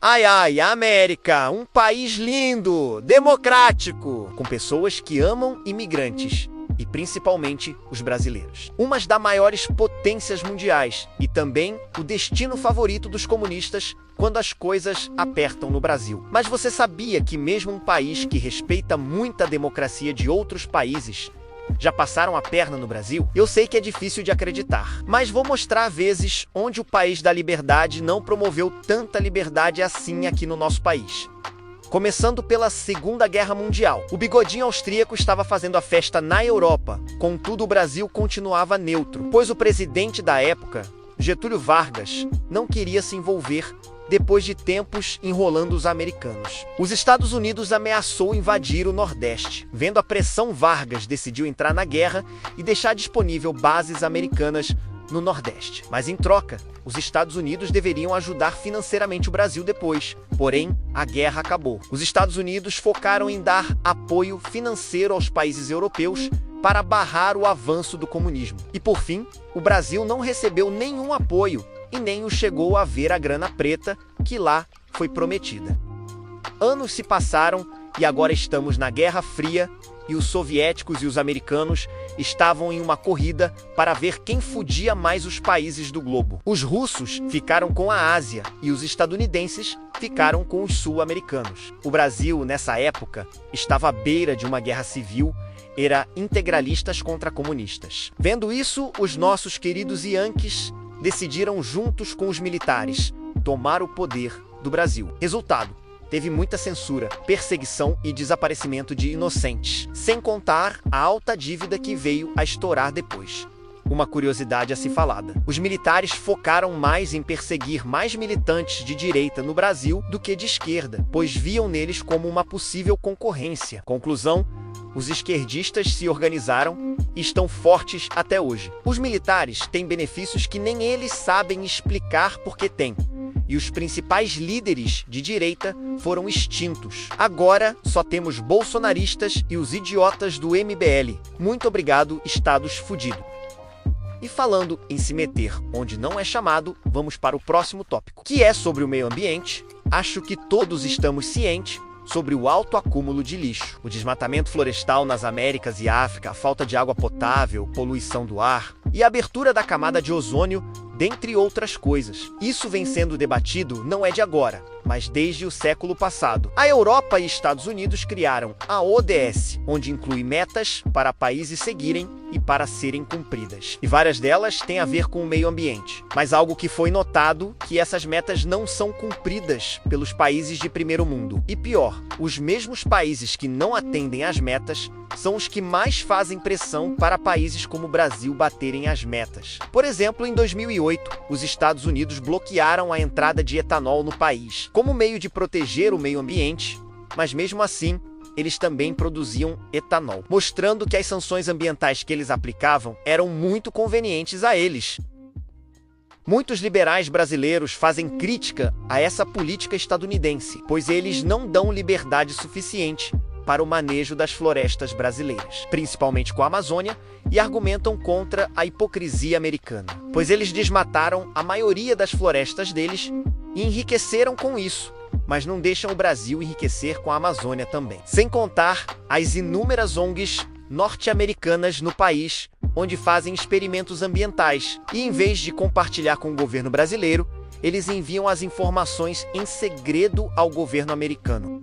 Ai, ai, a América, um país lindo, democrático, com pessoas que amam imigrantes. E principalmente os brasileiros. Uma das maiores potências mundiais e também o destino favorito dos comunistas quando as coisas apertam no Brasil. Mas você sabia que mesmo um país que respeita muito a democracia de outros países já passaram a perna no Brasil? Eu sei que é difícil de acreditar, mas vou mostrar vezes onde o país da liberdade não promoveu tanta liberdade assim aqui no nosso país. Começando pela Segunda Guerra Mundial. O bigodinho austríaco estava fazendo a festa na Europa, contudo o Brasil continuava neutro, pois o presidente da época, Getúlio Vargas, não queria se envolver depois de tempos enrolando os americanos. Os Estados Unidos ameaçou invadir o Nordeste. Vendo a pressão, Vargas decidiu entrar na guerra e deixar disponível bases americanas no Nordeste. Mas em troca, os Estados Unidos deveriam ajudar financeiramente o Brasil depois. Porém, a guerra acabou. Os Estados Unidos focaram em dar apoio financeiro aos países europeus para barrar o avanço do comunismo. E por fim, o Brasil não recebeu nenhum apoio e nem o chegou a ver a grana preta que lá foi prometida. Anos se passaram e agora estamos na Guerra Fria e os soviéticos e os americanos estavam em uma corrida para ver quem fudia mais os países do globo. Os russos ficaram com a Ásia e os estadunidenses ficaram com os sul-americanos. O Brasil, nessa época, estava à beira de uma guerra civil, era integralistas contra comunistas. Vendo isso, os nossos queridos Yankees decidiram, juntos com os militares, tomar o poder do Brasil. Resultado: teve muita censura, perseguição e desaparecimento de inocentes, sem contar a alta dívida que veio a estourar depois. Uma curiosidade a se falada: os militares focaram mais em perseguir mais militantes de direita no Brasil do que de esquerda, pois viam neles como uma possível concorrência. Conclusão: os esquerdistas se organizaram e estão fortes até hoje. Os militares têm benefícios que nem eles sabem explicar porque têm. E os principais líderes de direita foram extintos. Agora só temos bolsonaristas e os idiotas do MBL. Muito obrigado, estados fudidos. E falando em se meter onde não é chamado, vamos para o próximo tópico, que é sobre o meio ambiente. Acho que todos estamos cientes sobre o alto acúmulo de lixo, o desmatamento florestal nas Américas e África, a falta de água potável, poluição do ar e a abertura da camada de ozônio, dentre outras coisas. Isso vem sendo debatido não é de agora, mas desde o século passado. A Europa e Estados Unidos criaram a ODS, onde inclui metas para países seguirem e para serem cumpridas. E várias delas têm a ver com o meio ambiente. Mas algo que foi notado que essas metas não são cumpridas pelos países de primeiro mundo. E pior, os mesmos países que não atendem às metas são os que mais fazem pressão para países como o Brasil baterem as metas. Por exemplo, em 2008, os Estados Unidos bloquearam a entrada de etanol no país, como meio de proteger o meio ambiente, mas mesmo assim, eles também produziam etanol, mostrando que as sanções ambientais que eles aplicavam eram muito convenientes a eles. Muitos liberais brasileiros fazem crítica a essa política estadunidense, pois eles não dão liberdade suficiente para o manejo das florestas brasileiras, principalmente com a Amazônia, e argumentam contra a hipocrisia americana, pois eles desmataram a maioria das florestas deles e enriqueceram com isso, mas não deixam o Brasil enriquecer com a Amazônia também. Sem contar as inúmeras ONGs norte-americanas no país, onde fazem experimentos ambientais, e em vez de compartilhar com o governo brasileiro, eles enviam as informações em segredo ao governo americano.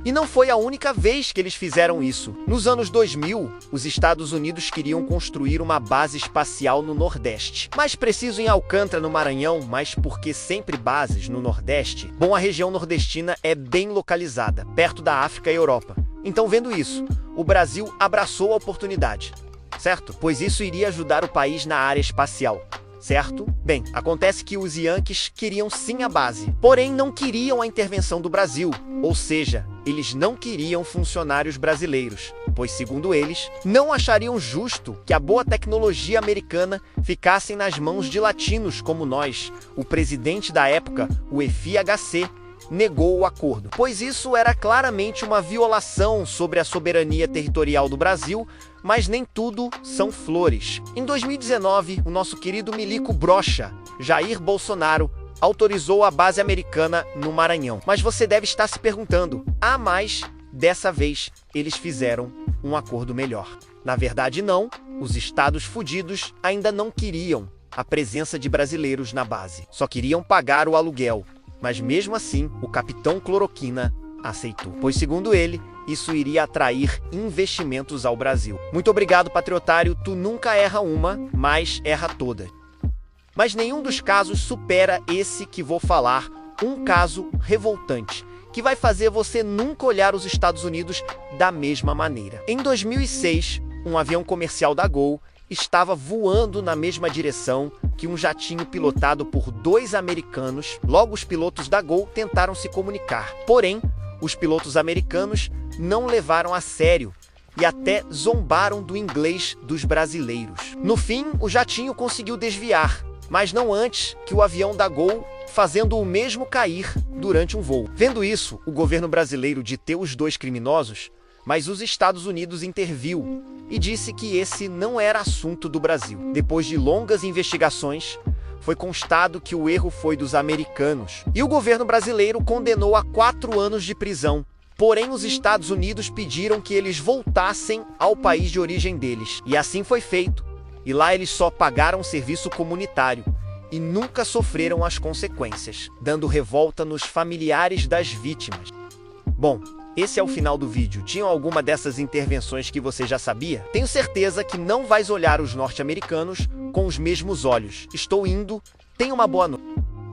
E não foi a única vez que eles fizeram isso. Nos anos 2000, os Estados Unidos queriam construir uma base espacial no Nordeste. Mais preciso em Alcântara, no Maranhão, mas porque sempre bases no Nordeste? Bom, a região nordestina é bem localizada, perto da África e Europa. Então, vendo isso, o Brasil abraçou a oportunidade, certo? Pois isso iria ajudar o país na área espacial. Certo? Bem, acontece que os Yankees queriam sim a base, porém não queriam a intervenção do Brasil, ou seja, eles não queriam funcionários brasileiros, pois segundo eles, não achariam justo que a boa tecnologia americana ficasse nas mãos de latinos como nós. O presidente da época, o FIHC, negou o acordo, pois isso era claramente uma violação sobre a soberania territorial do Brasil, mas nem tudo são flores. Em 2019, o nosso querido milico broxa, Jair Bolsonaro, autorizou a base americana no Maranhão. Mas você deve estar se perguntando: mas dessa vez eles fizeram um acordo melhor. Na verdade, não. Os estados fudidos ainda não queriam a presença de brasileiros na base. Só queriam pagar o aluguel. Mas mesmo assim, o capitão Cloroquina aceitou, pois segundo ele, isso iria atrair investimentos ao Brasil. Muito obrigado, patriotário, tu nunca erra uma, mas erra todas. Mas nenhum dos casos supera esse que vou falar, um caso revoltante, que vai fazer você nunca olhar os Estados Unidos da mesma maneira. Em 2006, um avião comercial da Gol estava voando na mesma direção que um jatinho pilotado por 2 americanos. Logo, os pilotos da Gol tentaram se comunicar. Porém, os pilotos americanos não levaram a sério e até zombaram do inglês dos brasileiros. No fim, o jatinho conseguiu desviar, mas não antes que o avião da Gol, fazendo o mesmo cair durante um voo. Vendo isso, o governo brasileiro deteu os 2 criminosos, mas os Estados Unidos interviu e disse que esse não era assunto do Brasil. Depois de longas investigações, foi constado que o erro foi dos americanos, e o governo brasileiro condenou a 4 anos de prisão. Porém, os Estados Unidos pediram que eles voltassem ao país de origem deles, e assim foi feito. E lá eles só pagaram serviço comunitário e nunca sofreram as consequências, dando revolta nos familiares das vítimas. Bom, esse é o final do vídeo. Tinham alguma dessas intervenções que você já sabia? Tenho certeza que não vais olhar os norte-americanos com os mesmos olhos. Estou indo. Tenha uma boa noite.